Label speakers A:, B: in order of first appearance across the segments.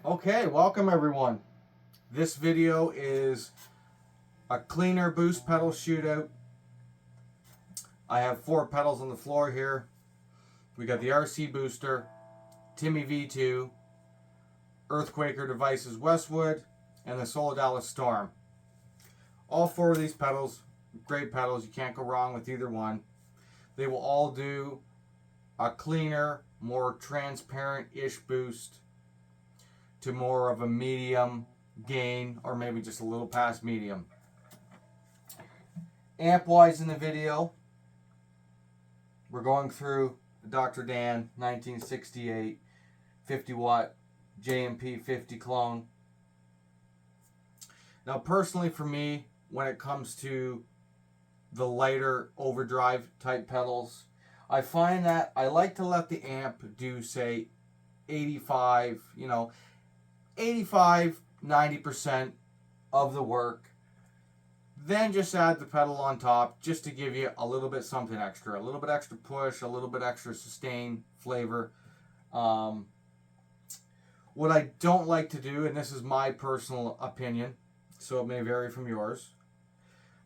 A: Okay, welcome everyone. This video is a cleaner boost pedal shootout. I have 4 pedals on the floor here. We got the RC Booster, Timmy V2, Earthquaker Devices Westwood, and the Solidala Storm. All 4 of these pedals, great pedals, you can't go wrong with either one. They will all do a cleaner, more transparent-ish boost to more of a medium gain, or maybe just a little past medium. Amp wise in the video, we're going through the Dr. Dan 1968 50 watt JMP 50 clone. Now personally for me, when it comes to the lighter overdrive type pedals, I find that I like to let the amp do, say, 85, 85-90% of the work, then just add the pedal on top just to give you a little bit something extra, a little bit extra push, a little bit extra sustain flavor. What I don't like to do, and this is my personal opinion, so it may vary from yours,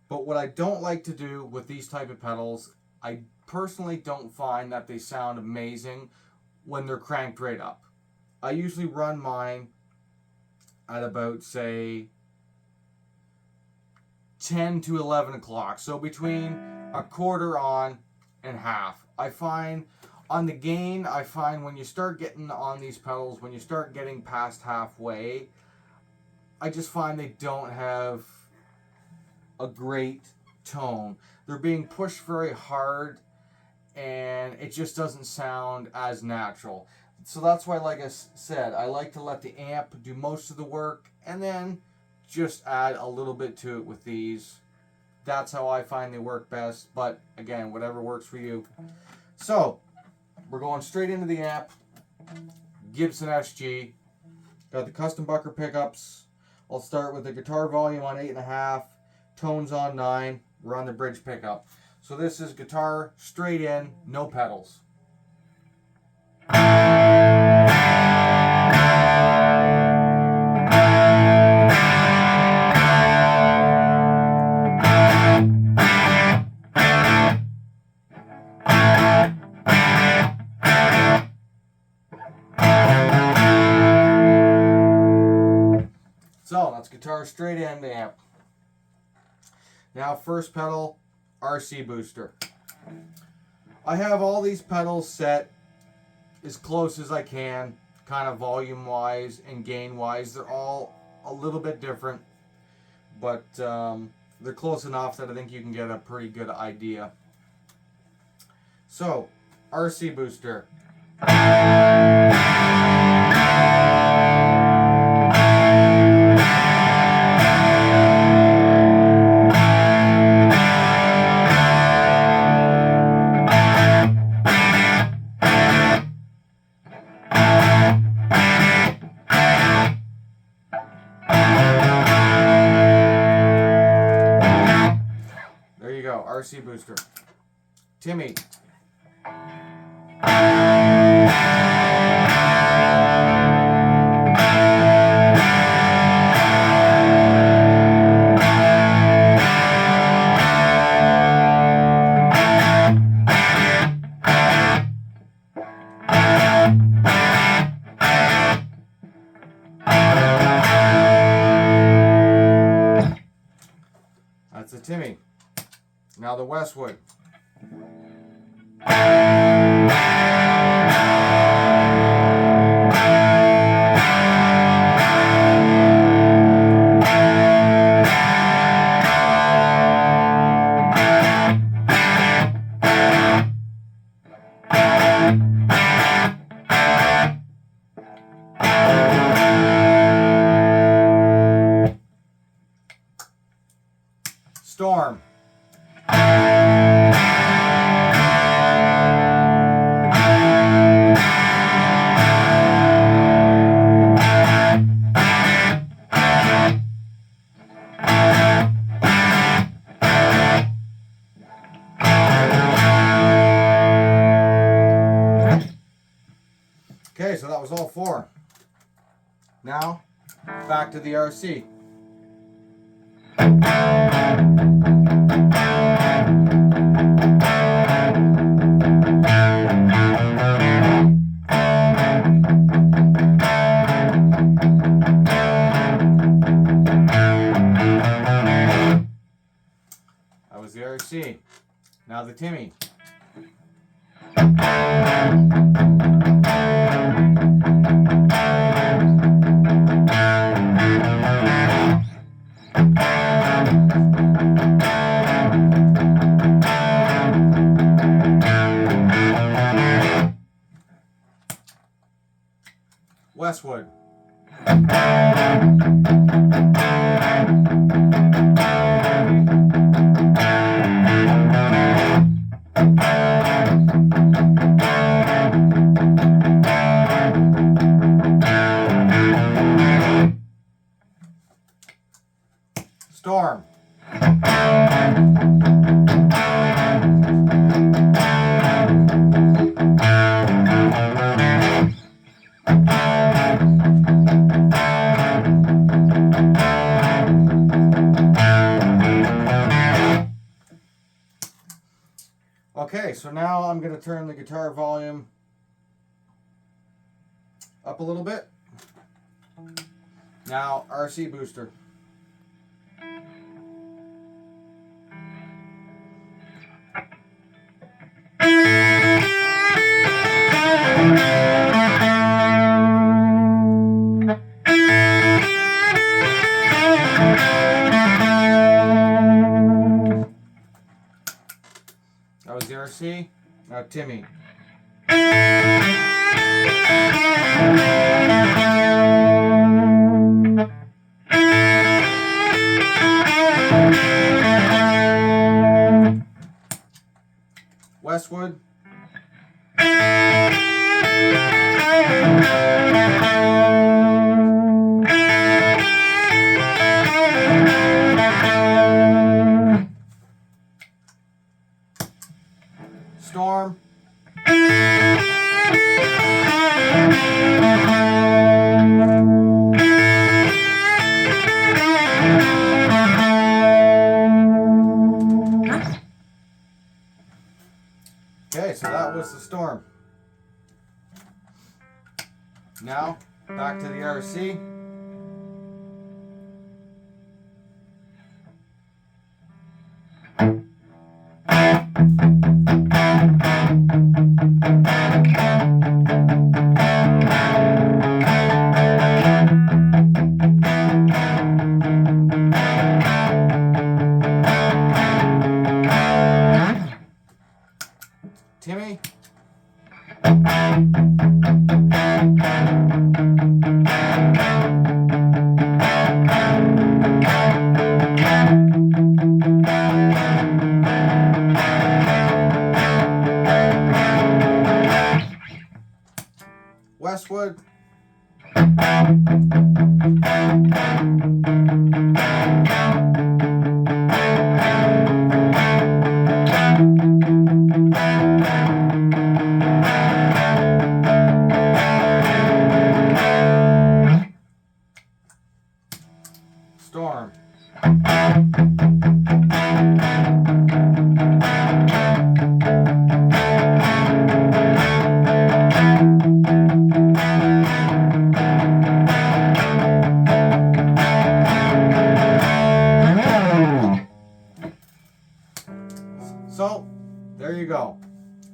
A: but what I don't like to do with these type of pedals, I personally don't find that they sound amazing when they're cranked right up. I usually run mine at about, say, 10 to 11 o'clock. So between a quarter on and half. I find on the gain, I find when you start getting on these pedals, when you start getting past halfway, I just find they don't have a great tone. They're being pushed very hard and it just doesn't sound as natural. So that's why, like I said, I like to let the amp do most of the work and then just add a little bit to it with these. That's how I find they work best, but again, whatever works for you. So, we're going straight into the amp. Gibson SG. Got the custom Bucker pickups. I'll start with the guitar volume on 8.5, tones on 9. We're on the bridge pickup. So this is guitar straight in, no pedals. So that's guitar straight in the amp. Now first pedal, RC Booster. I have all these pedals set as close as I can, kind of volume wise and gain wise. They're all a little bit different, but they're close enough that I think you can get a pretty good idea. So, RC Booster. RC Booster. Timmy. That's the Timmy. Now the Westwood. Storm. Okay, so that was all 4. Now, back to the RC. That was the RC. Now the Timmy. Westwood. Storm. Okay, so now I'm going to turn the guitar volume up a little bit. Now, RC booster. That was the RC. Now Timmy. Westwood. Storm. Okay, so that was the Storm. Now, back to the RC. Timmy. Westwood. Storm. So, there you go.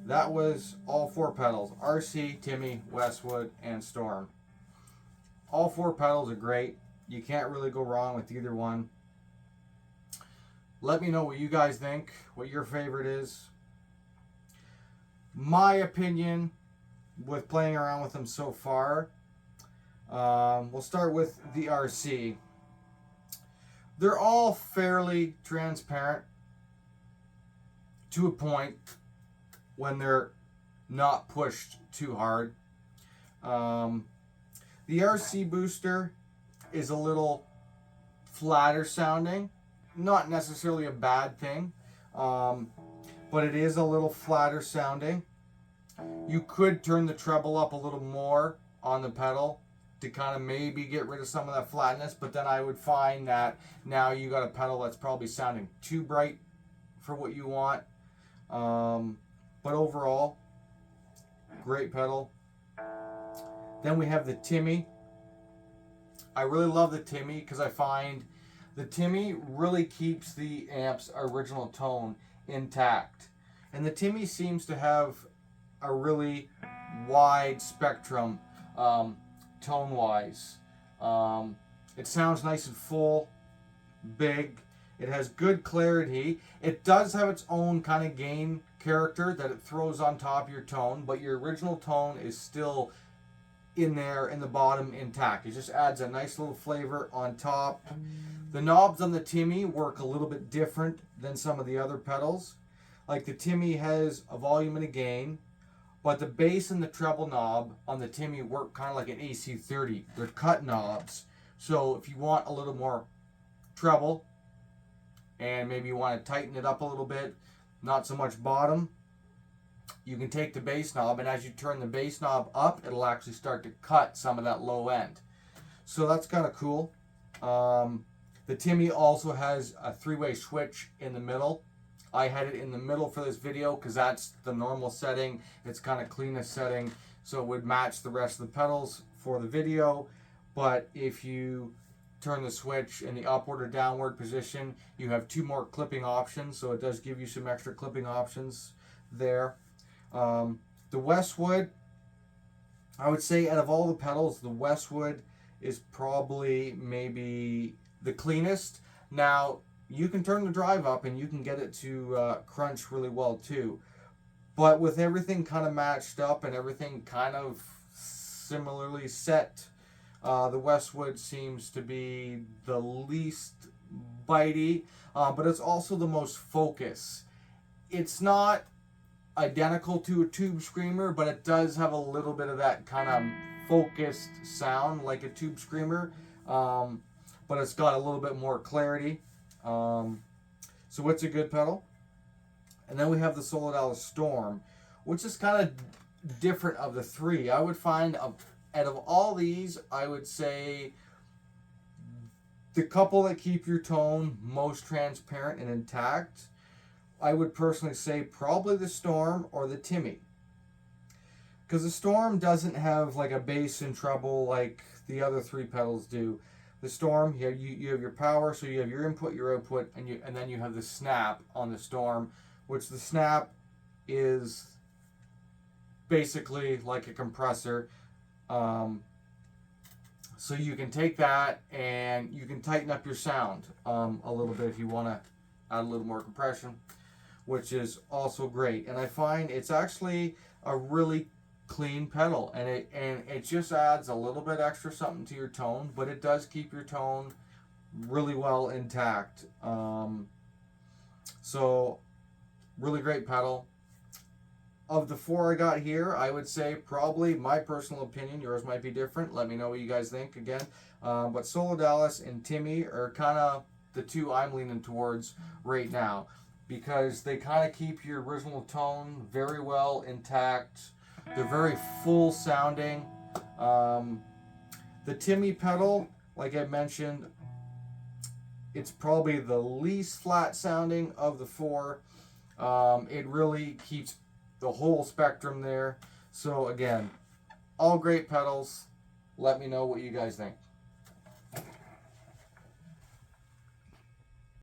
A: That was all four pedals. RC, Timmy, Westwood, and Storm. All four pedals are great. You can't really go wrong with either one. Let me know what you guys think, what your favorite is. My opinion with playing around with them so far, we'll start with the RC. They're all fairly transparent to a point when they're not pushed too hard. The RC booster is a little flatter sounding. Not necessarily a bad thing, but it is a little flatter sounding. You could turn the treble up a little more on the pedal to kind of maybe get rid of some of that flatness, but then I would find that now you got a pedal that's probably sounding too bright for what you want. But overall, great pedal. Then we have the Timmy. I really love the Timmy because I find the Timmy really keeps the amp's original tone intact. And the Timmy seems to have a really wide spectrum tone-wise. It sounds nice and full, big. It has good clarity. It does have its own kind of gain character that it throws on top of your tone, but your original tone is still in there in the bottom intact. It just adds a nice little flavor on top. The knobs on the Timmy work a little bit different than some of the other pedals. Like the Timmy has a volume and a gain, but the bass and the treble knob on the Timmy work kind of like an AC30. They're cut knobs. So if you want a little more treble and maybe you want to tighten it up a little bit, not so much bottom, you can take the bass knob, and as you turn the bass knob up, it'll actually start to cut some of that low end. So that's kind of cool. The Timmy also has a 3-way switch in the middle. I had it in the middle for this video because that's the normal setting. It's kind of cleanest setting, so it would match the rest of the pedals for the video. But if you turn the switch in the upward or downward position, you have 2 more clipping options, so it does give you some extra clipping options there. The Westwood, I would say out of all the pedals, the Westwood is probably maybe the cleanest. Now, you can turn the drive up and you can get it to crunch really well too. But with everything kind of matched up and everything kind of similarly set, the Westwood seems to be the least bitey, but it's also the most focus. It's not identical to a Tube Screamer, but it does have a little bit of that kind of focused sound like a Tube Screamer, but it's got a little bit more clarity. So it's a good pedal. And then we have the Shootout Storm, which is kind of different of the 3. I would find out of all these, I would say the couple that keep your tone most transparent and intact, I would personally say probably the Storm or the Timmy. Because the Storm doesn't have like a bass and treble like the other 3 pedals do. The Storm, you have your power, so you have your input, your output, and then you have the snap on the Storm, which the snap is basically like a compressor. So you can take that and you can tighten up your sound a little bit if you want to add a little more compression, which is also great. And I find it's actually a really clean pedal, and it just adds a little bit extra something to your tone, but it does keep your tone really well intact. So really great pedal. Of the 4 I got here, I would say probably my personal opinion, yours might be different, let me know what you guys think again, but Shootout and Timmy are kind of the 2 I'm leaning towards right now, because they kind of keep your original tone very well intact. They're very full sounding. The Timmy pedal, like I mentioned, it's probably the least flat sounding of the 4. It really keeps the whole spectrum there. So again, all great pedals. Let me know what you guys think.